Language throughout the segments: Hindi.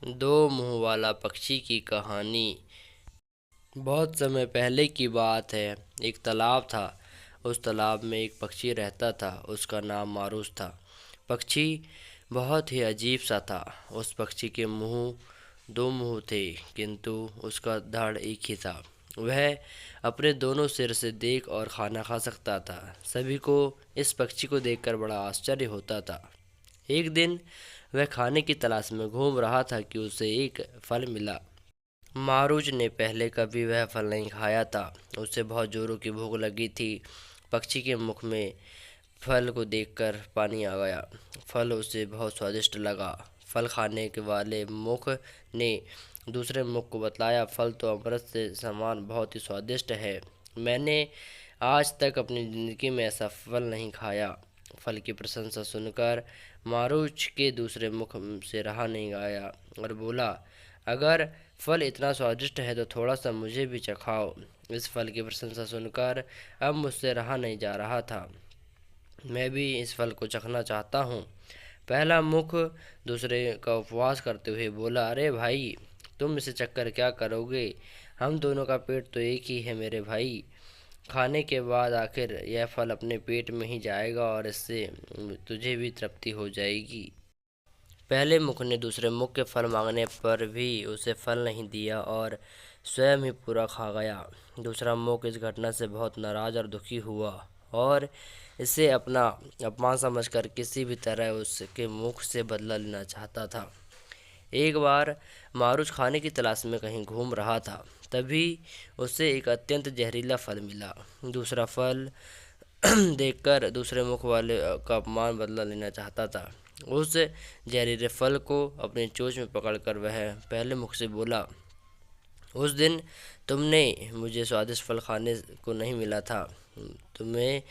दो मुंह वाला पक्षी की कहानी। बहुत समय पहले की बात है। एक तालाब था। उस तालाब में एक पक्षी रहता था। उसका नाम मारूस था। पक्षी बहुत ही अजीब सा था। उस पक्षी के दो मुंह थे, किंतु उसका धड़ एक ही था। वह अपने दोनों सिर से देख और खाना खा सकता था। सभी को इस पक्षी को देखकर बड़ा आश्चर्य होता था। एक दिन वह खाने की तलाश में घूम रहा था कि उसे एक फल मिला। मारुज ने पहले कभी वह फल नहीं खाया था। उसे बहुत जोरों की भूख लगी थी। पक्षी के मुख में फल को देखकर पानी आ गया। फल उसे बहुत स्वादिष्ट लगा। फल खाने के वाले मुख ने दूसरे मुख को बतलाया, फल तो अमृत से समान बहुत ही स्वादिष्ट है। मैंने आज तक अपनी ज़िंदगी में ऐसा फल नहीं खाया। फल की प्रशंसा सुनकर मारुच के दूसरे मुख से रहा नहीं गया और बोला, अगर फल इतना स्वादिष्ट है तो थोड़ा सा मुझे भी चखाओ। इस फल की प्रशंसा सुनकर अब मुझसे रहा नहीं जा रहा था। मैं भी इस फल को चखना चाहता हूँ। पहला मुख दूसरे का उपवास करते हुए बोला, अरे भाई, तुम इसे चखकर क्या करोगे? हम दोनों का पेट तो एक ही है मेरे भाई। खाने के बाद आखिर यह फल अपने पेट में ही जाएगा और इससे तुझे भी तृप्ति हो जाएगी। पहले मुख ने दूसरे मुख के फल मांगने पर भी उसे फल नहीं दिया और स्वयं ही पूरा खा गया। दूसरा मुख इस घटना से बहुत नाराज और दुखी हुआ और इसे अपना अपमान समझकर किसी भी तरह उसके मुख से बदला लेना चाहता था। एक बार मारुच खाने की तलाश में कहीं घूम रहा था। तभी उसे एक अत्यंत जहरीला फल मिला। दूसरा फल देखकर दूसरे मुख वाले का अपमान बदला लेना चाहता था। उस जहरीले फल को अपनी चोंच में पकड़कर वह पहले मुख से बोला, उस दिन तुमने मुझे स्वादिष्ट फल खाने को नहीं मिला था। तुम्हें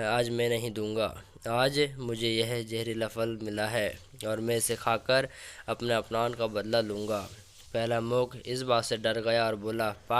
आज मैं नहीं दूंगा। आज मुझे यह जहरीला फल मिला है और मैं इसे खाकर अपने अपमान का बदला लूँगा। पहला मुख इस बात से डर गया और बोला,